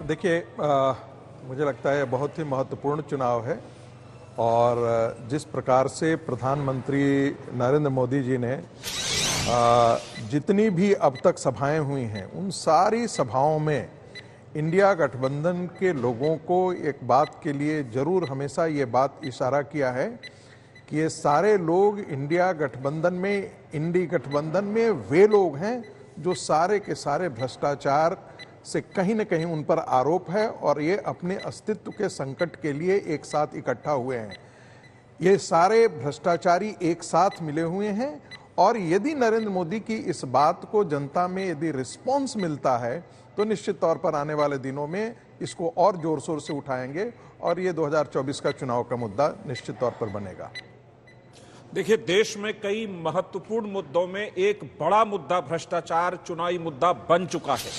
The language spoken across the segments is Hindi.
देखिए, मुझे लगता है बहुत ही महत्वपूर्ण चुनाव है और जिस प्रकार से प्रधानमंत्री नरेंद्र मोदी जी ने जितनी भी अब तक सभाएं हुई हैं उन सारी सभाओं में इंडिया गठबंधन के लोगों को एक बात के लिए जरूर हमेशा ये बात इशारा किया है कि ये सारे लोग इंडिया गठबंधन में वे लोग हैं जो सारे के सारे भ्रष्टाचार से कहीं न कहीं उन पर आरोप है और ये अपने अस्तित्व के संकट के लिए एक साथ इकट्ठा हुए हैं। ये सारे भ्रष्टाचारी एक साथ मिले हुए हैं और यदि नरेंद्र मोदी की इस बात को जनता में यदि रिस्पॉन्स मिलता है तो निश्चित तौर पर आने वाले दिनों में इसको और जोर शोर से उठाएंगे और ये 2024 का चुनाव का मुद्दा निश्चित तौर पर बनेगा। देखिए, देश में कई महत्वपूर्ण मुद्दों में एक बड़ा मुद्दा भ्रष्टाचार चुनावी मुद्दा बन चुका है।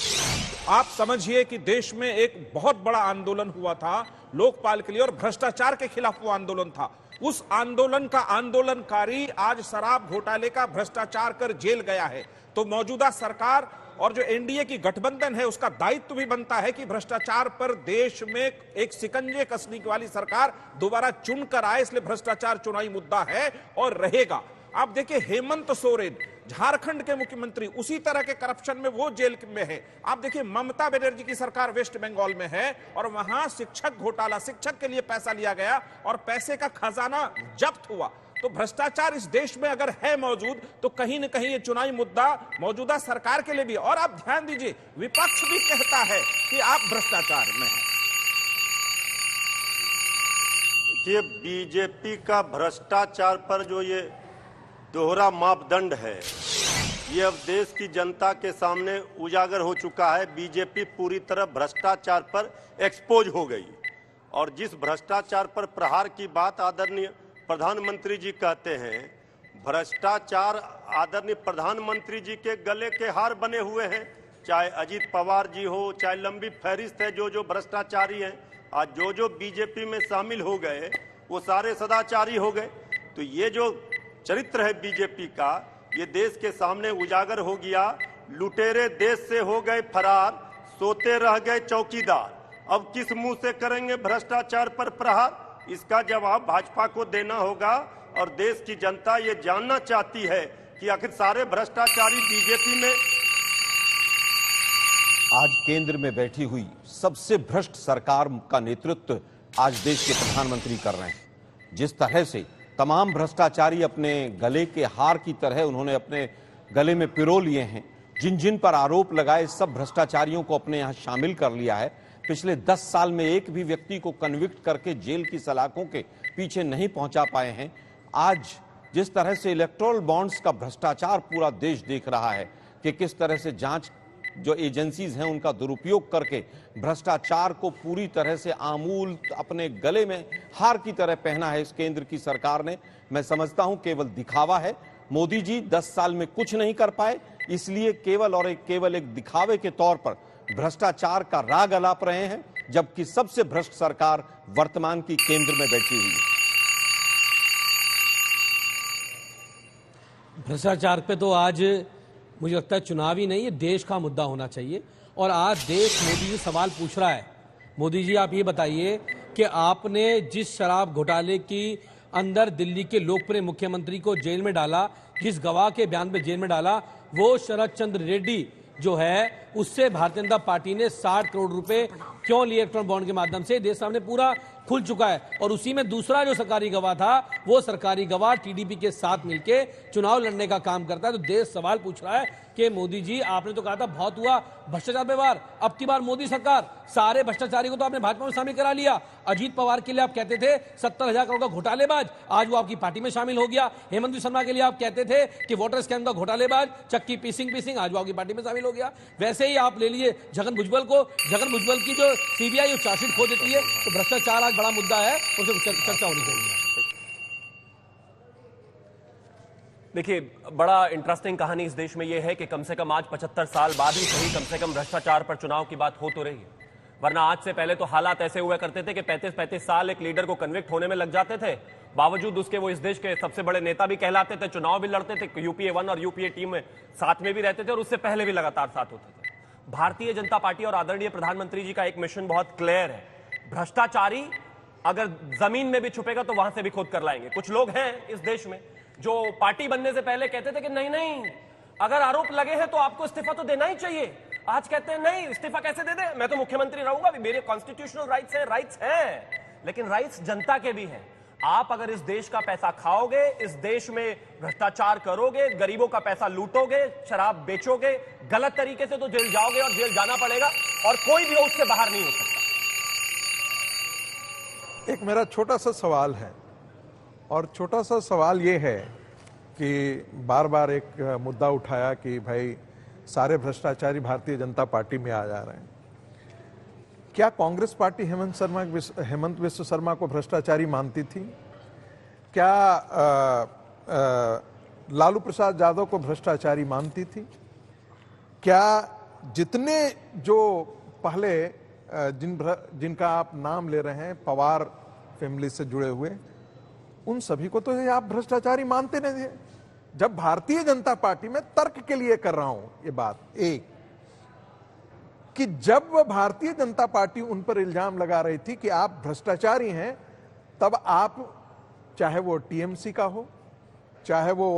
आप समझिए कि देश में एक बहुत बड़ा आंदोलन हुआ था लोकपाल के लिए और भ्रष्टाचार के खिलाफ वो आंदोलन था। उस आंदोलन का आंदोलनकारी आज शराब घोटाले का भ्रष्टाचार कर जेल गया है। तो मौजूदा सरकार और जो एनडीए की गठबंधन है उसका दायित्व भी बनता है कि भ्रष्टाचार पर देश में एक शिकंजे कसने वाली सरकार दोबारा चुनकर आए। इसलिए भ्रष्टाचार चुनावी मुद्दा है और रहेगा। आप देखिए, हेमंत सोरेन झारखंड के मुख्यमंत्री उसी तरह के करप्शन में वो जेल में है। आप देखिए, ममता बनर्जी की सरकार वेस्ट बंगाल में है और वहां शिक्षक घोटाला, शिक्षक के लिए पैसा लिया गया और पैसे का खजाना जब्त हुआ। तो भ्रष्टाचार इस देश में अगर है मौजूद तो कहीं न कहीं ये चुनावी मुद्दा मौजूदा सरकार के लिए भी। और आप ध्यान दीजिए, विपक्ष भी कहता है कि आप भ्रष्टाचार में हैं। ये बीजेपी का भ्रष्टाचार पर जो ये दोहरा मापदंड है ये अब देश की जनता के सामने उजागर हो चुका है। बीजेपी पूरी तरह भ्रष्टाचार पर एक्सपोज हो गई और जिस भ्रष्टाचार पर प्रहार की बात आदरणीय प्रधानमंत्री जी कहते हैं, भ्रष्टाचार आदरणीय प्रधानमंत्री जी के गले के हार बने हुए हैं। चाहे अजीत पवार जी हो, चाहे लंबी फहरिस्त है जो भ्रष्टाचारी हैं, आज जो बीजेपी में शामिल हो गए वो सारे सदाचारी हो गए। तो ये जो चरित्र है बीजेपी का ये देश के सामने उजागर हो गया। लुटेरे देश से हो गए फरार, सोते रह गए चौकीदार। अब किस मुंह से करेंगे भ्रष्टाचार पर प्रहार? इसका जवाब भाजपा को देना होगा और देश की जनता ये जानना चाहती है कि आखिर सारे भ्रष्टाचारी बीजेपी में। आज केंद्र में बैठी हुई सबसे भ्रष्ट सरकार का नेतृत्व आज देश के प्रधानमंत्री कर रहे हैं। जिस तरह से तमाम भ्रष्टाचारी अपने गले के हार की तरह उन्होंने अपने गले में पिरो लिए हैं, जिन जिन पर आरोप लगाए सब भ्रष्टाचारियों को अपने यहां शामिल कर लिया है। पिछले 10 साल में एक भी व्यक्ति को कन्विक्ट करके जेल की सलाखों के पीछे नहीं पहुंचा पाए हैं। आज जिस तरह से इलेक्टोरल बॉन्ड्स का भ्रष्टाचार पूरा देश देख रहा है कि किस तरह से जांच जो एजेंसीज हैं उनका दुरुपयोग करके भ्रष्टाचार को पूरी तरह से आमूल अपने गले में हार की तरह पहना है इस केंद्र की सरकार ने। मैं समझता हूं केवल दिखावा है। मोदी जी 10 साल में कुछ नहीं कर पाए, इसलिए केवल एक दिखावे के तौर पर भ्रष्टाचार का राग अलाप रहे हैं, जबकि सबसे भ्रष्ट सरकार वर्तमान की केंद्र में बैठी हुई है। भ्रष्टाचार पे तो आज मुझे लगता है चुनावी नहीं, ये देश का मुद्दा होना चाहिए। और आज देश मोदी जी सवाल पूछ रहा है। मोदी जी, आप ये बताइए कि आपने जिस शराब घोटाले की अंदर दिल्ली के लोकप्रिय मुख्यमंत्री को जेल में डाला, जिस गवाह के बयान पे जेल में डाला, वो शरद चंद्र रेड्डी जो है, उससे भारतीय जनता पार्टी ने 60 करोड़ रुपए क्यों लिए इलेक्ट्रॉनिक बॉन्ड के माध्यम से, देश सामने पूरा खुल चुका है। और उसी में दूसरा जो सरकारी गवाह था, वो सरकारी गवाह टीडीपी के साथ मिलके चुनाव लड़ने का काम करता है। तो देश सवाल पूछ रहा है कि मोदी जी, आपने तो कहा था बहुत हुआ भ्रष्टाचार पे वार, अब की बार मोदी सरकार सारे भ्रष्टाचारी को तो आपने भाजपा में शामिल करा लिया। अजीत पवार के लिए आप कहते थे 70,000 करोड़ का घोटालेबाज, आज वो आपकी पार्टी में शामिल हो गया। हेमंत शर्मा के लिए आप कहते थे कि वोटर स्कैम का घोटालेबाज, चक्की पीसिंग, आज वो आपकी पार्टी में शामिल हो गया। वैसे ही आप ले लिए छगन भुजबल को, छगन भुजबल की जो सीबीआई चार्जशीट खो देती है। तो भ्रष्टाचार आज बड़ा मुद्दा है, उससे चर्चा होनी चाहिए। देखिए, बड़ा इंटरेस्टिंग कहानी इस देश में यह है कि कम से कम आज 75 साल बाद ही सही कम से कम भ्रष्टाचार पर चुनाव की बात हो तो रही है। वरना आज से पहले तो हालात ऐसे हुआ करते थे कि 35-35 साल एक लीडर को कन्विक्ट होने में लग जाते थे। बावजूद उसके वो इस देश के सबसे बड़े नेता भी कहलाते थे, चुनाव भी लड़ते थे, यूपीए 1 और यूपीए टीम में साथ में भी रहते थे और उससे पहले भी लगातार साथ होते थे। भारतीय जनता पार्टी और आदरणीय प्रधानमंत्री जी का एक मिशन बहुत क्लियर है, भ्रष्टाचारी अगर जमीन में भी छुपेगा तो वहां से भी खोद कर लाएंगे। कुछ लोग हैं इस देश में जो पार्टी बनने से पहले कहते थे कि नहीं नहीं, अगर आरोप लगे हैं तो आपको इस्तीफा तो देना ही चाहिए। आज कहते हैं नहीं, इस्तीफा कैसे दे दे, मैं तो मुख्यमंत्री रहूंगा, मेरे कॉन्स्टिट्यूशनल राइट्स हैं, लेकिन राइट्स जनता के भी हैं। आप अगर इस देश का पैसा खाओगे, इस देश में भ्रष्टाचार करोगे, गरीबों का पैसा लूटोगे, शराब बेचोगे गलत तरीके से, तो जेल जाओगे और जेल जाना पड़ेगा और कोई भी उससे बाहर नहीं हो सकता। एक मेरा छोटा सा सवाल है, और छोटा सा सवाल ये है कि बार बार एक मुद्दा उठाया कि भाई सारे भ्रष्टाचारी भारतीय जनता पार्टी में आ जा रहे हैं। क्या कांग्रेस पार्टी हेमंत विश्व शर्मा को भ्रष्टाचारी मानती थी? क्या लालू प्रसाद यादव को भ्रष्टाचारी मानती थी? क्या जितने जो पहले जिनका आप नाम ले रहे हैं पवार फैमिली से जुड़े हुए, उन सभी को तो आप भ्रष्टाचारी मानते नहीं थे। जब भारतीय जनता पार्टी में तर्क के लिए कर रहा हूं ये बात, एक कि जब भारतीय जनता पार्टी उन पर इल्जाम लगा रही थी कि आप भ्रष्टाचारी हैं, तब आप, चाहे वो टीएमसी का हो, चाहे वो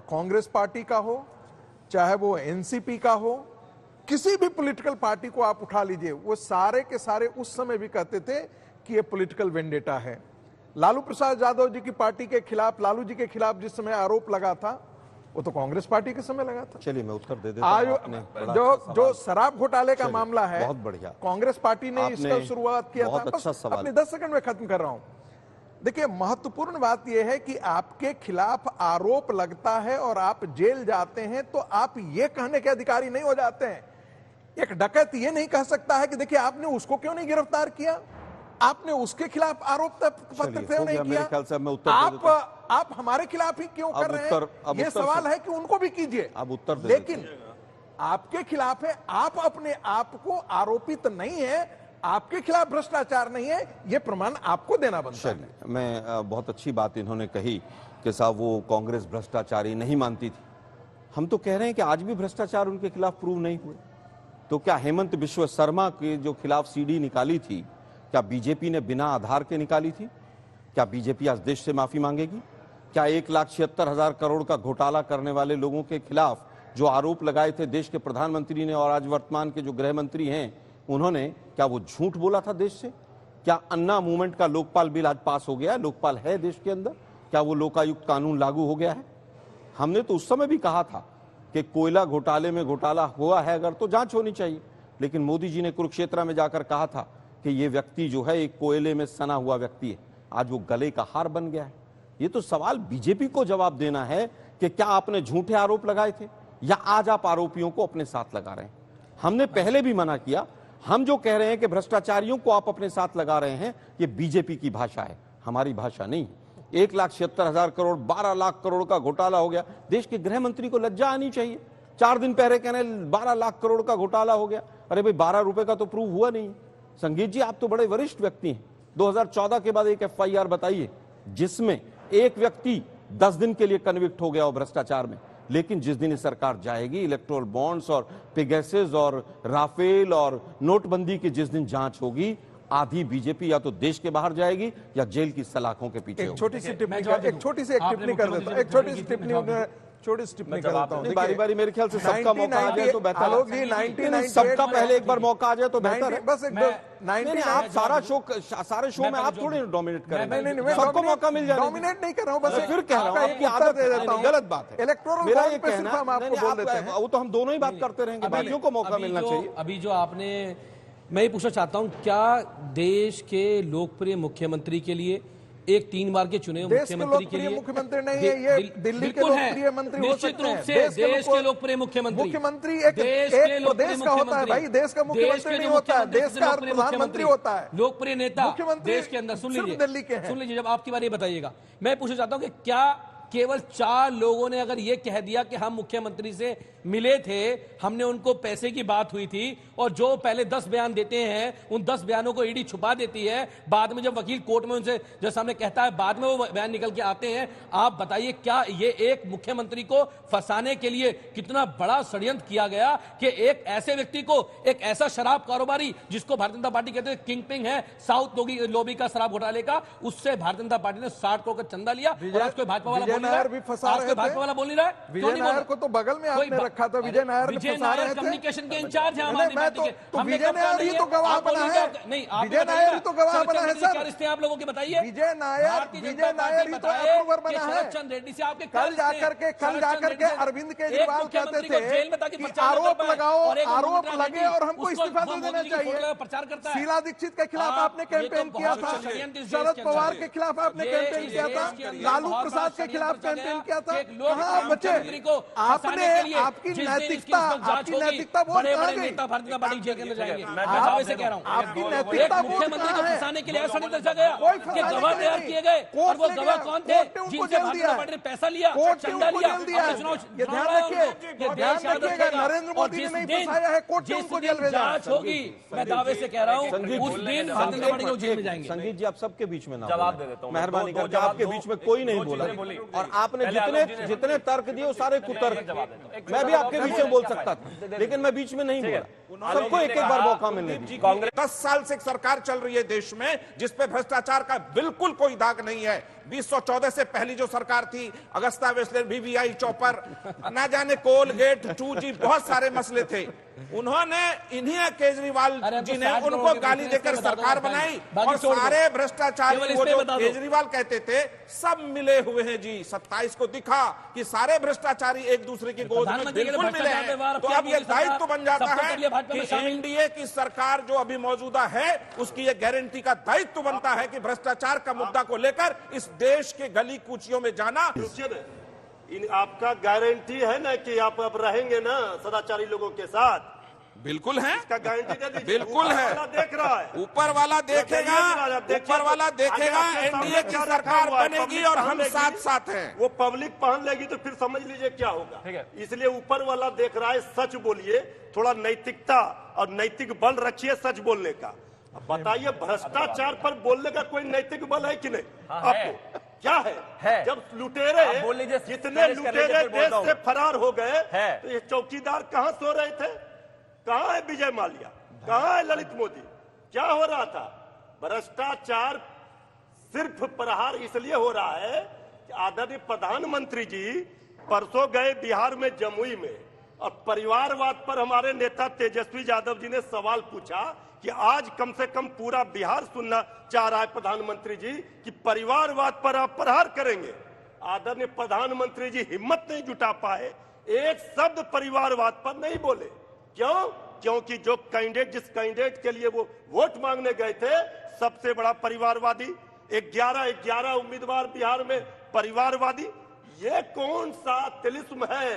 कांग्रेस पार्टी का हो, चाहे वो एनसीपी का हो, किसी भी पॉलिटिकल पार्टी को आप उठा लीजिए, वो सारे के सारे उस समय भी कहते थे कि ये पॉलिटिकल वेंडेटा है। लालू प्रसाद यादव जी की पार्टी के खिलाफ, लालू जी के खिलाफ जिस समय आरोप लगा था, वो तो कांग्रेस पार्टी के समय लगा था। चलिए मैं उत्तर दे देता हूं। जो शराब घोटाले का मामला है, बहुत बढ़िया, कांग्रेस पार्टी ने इसका शुरुआत किया था। अच्छा सवाल। अपने 10 सेकंड में खत्म कर रहा हूं। देखिए, महत्वपूर्ण बात यह है कि आपके खिलाफ आरोप लगता है और आप जेल जाते हैं, तो आप ये कहने के अधिकारी नहीं हो जाते हैं। एक डकैत ये नहीं कह सकता है कि देखिए आपने उसको क्यों नहीं गिरफ्तार किया, आपने उसके खिलाफ आरोप पत्र क्यों नहीं किया, ख्याल से मैं उत्तर आप हमारे खिलाफ ही क्यों कर रहे हैं? ये सवाल है कि उनको भी कीजिए, अब उत्तर दे। लेकिन आपके खिलाफ है, आप अपने आप को आरोपित नहीं है, आपके खिलाफ भ्रष्टाचार नहीं है, ये प्रमाण आपको देना बनता है। मैं बहुत अच्छी बात इन्होंने कही कि साहब वो कांग्रेस भ्रष्टाचारी नहीं मानती थी। हम तो कह रहे हैं कि आज भी भ्रष्टाचार उनके खिलाफ प्रूव नहीं हुए। तो क्या हेमंत विश्व शर्मा के जो खिलाफ सीडी निकाली थी, क्या बीजेपी ने बिना आधार के निकाली थी? क्या बीजेपी आज देश से माफी मांगेगी? क्या 1,76,000 करोड़ का घोटाला करने वाले लोगों के खिलाफ जो आरोप लगाए थे देश के प्रधानमंत्री ने और आज वर्तमान के जो गृह मंत्री हैं उन्होंने, क्या वो झूठ बोला था देश से? क्या अन्ना मूवमेंट का लोकपाल बिल आज पास हो गया? लोकपाल है देश के अंदर? क्या वो लोकायुक्त कानून लागू हो गया है? हमने तो उस समय भी कहा था कि कोयला घोटाले में घोटाला हुआ है अगर तो जांच होनी चाहिए, लेकिन मोदी जी ने कुरुक्षेत्र में जाकर कहा था कि ये व्यक्ति जो है एक कोयले में सना हुआ व्यक्ति है। आज वो गले का हार बन गया है। ये तो सवाल बीजेपी को जवाब देना है कि क्या आपने झूठे आरोप लगाए थे या आज आप आरोपियों को अपने साथ लगा रहे हैं। हमने पहले भी मना किया। हम जो कह रहे हैं कि भ्रष्टाचारियों को आप अपने साथ लगा रहे हैं, ये बीजेपी की भाषा है, हमारी भाषा नहीं। 1,76,000 करोड़, 12 लाख करोड़ का घोटाला हो गया। देश के गृह मंत्री को लज्जा आनी चाहिए। 4 दिन पहले कहने 12 लाख करोड़ का घोटाला हो गया। अरे भाई 12 रुपए का तो प्रूव हुआ नहीं। संगीत जी, आप तो बड़े वरिष्ठ व्यक्ति हैं। 2014 के बाद एक FIR बताइए जिसमें एक व्यक्ति 10 दिन के लिए कन्विक्ट हो गया हो भ्रष्टाचार में। लेकिन जिस दिन सरकार जाएगी, इलेक्टोरल बॉन्ड्स और पेगासस और राफेल और नोटबंदी की जिस दिन जांच होगी, आधी बीजेपी या तो देश के बाहर जाएगी या जेल की सलाखों के पीछे। एक छोटी सी टिप्पणी कर देता हूं। बारी बारी मेरे ख्याल से सबका मौका आ जाए तो बेहतर है। सबका पहले एक बार मौका आ जाए तो बेहतर है। बस आप सारे शो में आप थोड़े डोमिनेट करें, सबको मौका मिल जाए। डोमिनेट नहीं कर रहा हूं, बस फिर कह रहा हूं आपकी आदत दे देता हूं, गलत बात है। इलेक्टोरल मेरा ये बॉन्ड पे कहना, सिर्फ हम आपको बोल देते हैं। वो तो हम दोनों ही बात करते रहेंगे, बाकियों को मौका मिलना चाहिए। अभी जो आपने, मैं ये पूछना चाहता हूं, क्या देश के लोकप्रिय मुख्यमंत्री के लिए, एक 3 बार के चुने मुख्यमंत्री के लिए, मुख्यमंत्री नहीं है ये, दिल्ली के लोकप्रिय मंत्री हो सकते हैं। देश के लोकप्रिय मुख्यमंत्री एक प्रदेश का होता है भाई, देश का मुख्यमंत्री नहीं होता है, देश का प्रधानमंत्री होता है। लोकप्रिय नेता मुख्यमंत्री देश के अंदर, सुन दिल्ली के हैं। लीजिए, जब आपकी बारी बताइएगा। मैं पूछना चाहता हूं कि क्या केवल 4 लोगों ने अगर ये कह दिया कि हम मुख्यमंत्री से मिले थे, हमने उनको पैसे की बात हुई थी, और जो पहले 10 बयान देते हैं उन 10 बयानों को ईडी छुपा देती है, बाद में जब वकील कोर्ट में उनसे जो सामने कहता है बाद में वो बयान निकल के आते हैं। आप बताइए क्या ये एक मुख्यमंत्री को फंसाने के लिए कितना बड़ा षड्यंत्र किया गया कि एक ऐसे व्यक्ति को, एक ऐसा शराब कारोबारी जिसको भारतीय जनता पार्टी कहते हैं किंग पिंग है साउथ लॉबी का शराब घोटाले का, उससे भारतीय जनता पार्टी ने 60 करोड़ का चंदा लिया। और आज कोई भाजपा वाला बोल नहीं रहा है, भाजपा वाला बोल नहीं रहा है, विजय नायर को तो बगल में आपने रखा था, विजय नायर कम्युनिकेशन के इंचार्ज है आम आदमी पार्टी के। तो विजय नायर ही तो गवाह बना है, नहीं विजय नायर ही तो गवाह बना है सर। क्या रिश्ते आप लोगों के बताइए? विजय नायर ही तो अप्रूवर बना है। शरद चंद्र रेड्डी से आपके कल जाकर के अरविंद केजरीवाल कहते थे कि आरोप लगाओ, आरोप लगे और हमको इस्तीफा दे देना चाहिए। प्रचार करता है। शीला दीक्षित के खिलाफ आपने कैंपेन किया था, शरद पवार के खिलाफ आपने कैंपेन किया था, लालू प्रसाद के खिलाफ कैंपेन किया था। कहाँ बचे आपने? आपकी नैतिकता वोट कहाँ गई? भारतीय जनता पार्टी जेल के अंदर जाएंगे। मैं जवाब से कह रहा हूँ, आपकी नैतिकता मुख्यमंत्री को फंसाने के लिए ऐसा नहीं दर्शा गया कि गवाह तैयार किए गए, और वो गवाह कौन थे? जिनसे भारतीय जनता पार्टी ने पैसा लिया, चंदा लिया, ये ध्यान रखिएगा, नरेंद्र मोदी ने नहीं फंसाया है, कोर्ट ने उनको जेल भेजा। जांच होगी, मैं दावे से कह रहा हूँ, उस दिन भारतीय जनता पार्टी को जेल में जाएंगे। संगीत जी आप सबके बीच में ना जवाब दे देता हूं, मेहरबानी करके, आपके बीच में कोई नहीं बोला, और आपने जितने तर्क दिए वो सारे कुतर्क। मैं भी आपके बीच में बोल सकता था, लेकिन मैं बीच में नहीं बोला। सबको एक एक बार मौका मिलने दीजिए। कांग्रेस 10 साल से एक सरकार चल रही है देश में जिसपे भ्रष्टाचार का बिल्कुल कोई दाग नहीं है। 2014 से पहली जो सरकार थी, अगस्ता वेस्टलैंड, बीवीआई चॉपर, ना जाने कोलगेट, 2G, बहुत सारे मसले थे। उन्होंने इन्हीं केजरीवाल जी ने उनको गाली देकर सरकार बनाई, और सारे भ्रष्टाचारी वो जो केजरीवाल कहते थे सब मिले हुए हैं जी। 27 को दिखा कि सारे भ्रष्टाचारी एक दूसरे की गोद में बिल्कुल मिले हैं। तो अब ये दायित्व बन जाता है कि एनडीए की सरकार जो अभी मौजूदा है उसकी ये गारंटी का दायित्व बनता है कि भ्रष्टाचार का मुद्दा को लेकर इस देश के गली कूचियों में जाना। आपका गारंटी है ना कि आप अब रहेंगे ना सदाचारी लोगों के साथ? बिल्कुल है, इसका गारंटी दे दीजिए। बिल्कुल है, देख रहा है, ऊपर वाला देखेगा, ऊपर वाला देखेगा, एनडीए की सरकार बनेगी और हम साथ साथ हैं। वो पब्लिक पहन लेगी तो फिर समझ लीजिए क्या होगा। इसलिए ऊपर वाला देख रहा है, सच बोलिए, थोड़ा नैतिकता और नैतिक बल रखिए सच बोलने का। बताइए, भ्रष्टाचार पर बोलने का कोई नैतिक बल है कि नहीं? आपको क्या है? जब लुटेरे, जितने लुटेरे देश से फरार हो गए, तो ये चौकीदार कहाँ सो रहे थे? कहाँ है विजय माल्या? कहाँ है ललित मोदी? क्या हो रहा था? भ्रष्टाचार सिर्फ प्रहार इसलिए हो रहा है कि आदरणीय प्रधानमंत्री जी परसों गए बिहार में जमुई में, और परिवारवाद पर हमारे नेता तेजस्वी यादव जी ने सवाल पूछा कि आज कम से कम पूरा बिहार सुनना चाह रहा है प्रधानमंत्री जी कि परिवारवाद पर आप प्रहार करेंगे। आदरणीय प्रधानमंत्री जी हिम्मत नहीं जुटा पाए, एक शब्द परिवारवाद पर नहीं बोले। क्यों? क्योंकि जो कैंडिडेट, जिस कैंडिडेट के लिए वो वोट मांगने गए थे, सबसे बड़ा परिवारवादी, 11 उम्मीदवार बिहार में परिवारवादी। ये कौन सा तिलिस्म है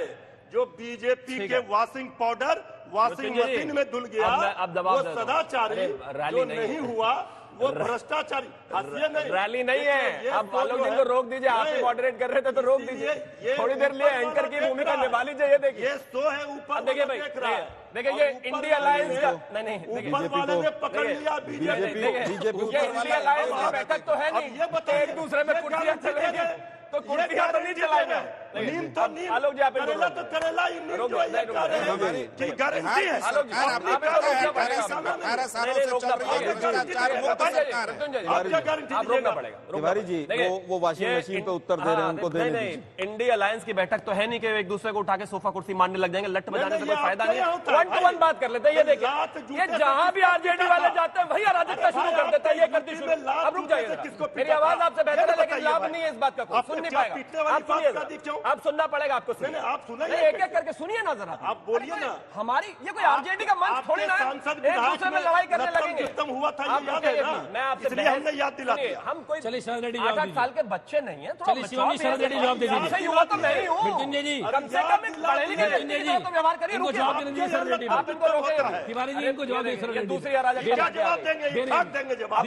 जो बीजेपी के वॉशिंग पाउडर, वॉशिंग मशीन में धुल गया? वो सदाचारी जो नहीं हुआ, वो भ्रष्टाचारी। रैली नहीं है, आप आलोक जी को रोक दीजिए। आप ही मॉडरेट कर रहे थे तो रोक दीजिए, थोड़ी देर लिए एंकर की भूमिका निभा लीजिए। ये देखिए, ये सो है ऊपर, देखिए भाई, देखिए ये इंडिया अलायंस का नहीं, ऊपर वाले ने पकड़ लिया बीजेपी। ये इंडिया अलायंस की बैठक तो है नहीं, ये बताइए एक दूसरे में कुर्सियां चलेंगे तो कुर्सियां तो नहीं चलाएंगे। नींद तो नींद, आलोक जी आप करेला तो करेला, गारंटी है। आलोक जी आप रोकना पड़ेगा। तिवारी जी वो वॉशिंग मशीन पे उत्तर दे रहे हैं, उनको देने दीजिए। इंडिया अलायंस की बैठक तो है नहीं कि एक दूसरे को उठा के सोफा कुर्सी मारने लग जाएंगे। लट बजाने से कोई फायदा नहीं है, 1-to-1 बात कर लेते हैं। ये देखिए, ये जहां भी आरजेडी वाले जाते हैं वही अराजकता शुरू कर देता है, ये करती शुरू। अब रुक जाइए, मेरी आवाज आपसे बेहतर है लेकिन लाभ नहीं है इस बात का, सुन नहीं पाएगा। आप सुनिए, आप सुनना पड़ेगा आपको। आप सुनिए, एक एक करके सुनिए ना जरा, आप बोलिए ना। हमारी ये कोई आरजेडी का मंच थोड़ी ना है, एक दूसरे में लड़ाई करने लगेंगे। हुआ था, मैं आपसे हमने याद दिला दिया। हम कोई चलिए शरद रेड्डी 8 साल के बच्चे नहीं है, शरद रेड्डी जवाब दे दीजिए। युवा तो मैं ही हूँ, जी कम से कम पढ़े लिखे व्यक्ति की तरह तो व्यवहार करिए। इनको जवाब देने, आप इनको रोके, तिवारी जी इनको जवाब दे। दूसरी अराजकता जवाब देंगे, जवाब